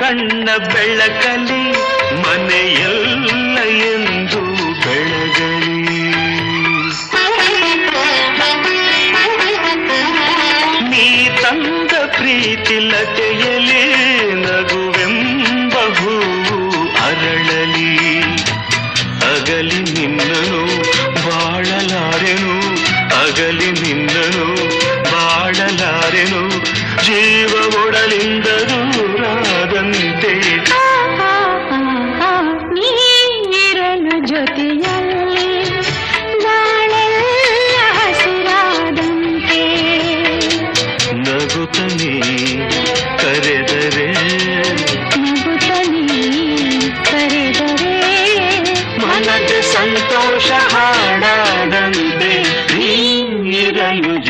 ಕಣ್ಣ ಬೆಳಕಲಿ ಮನೆಯಲ್ಲ ಎಂದು ಬೆಳಗಲಿ. ನೀ ತಂದ ಪ್ರೀತಿ ಲತೆಯಲಿ ನಗುವೆಂಬ ಹೂವು ಅರಳಲಿ. ಅಗಲಿ ನಿನ್ನನು ಬಾಳಲಾರೆನು, ಅಗಲಿ ನಿನ್ನನು ಬಾಳಲಾರೆನು, ಜೀವ ಒಡಲಿಂದರು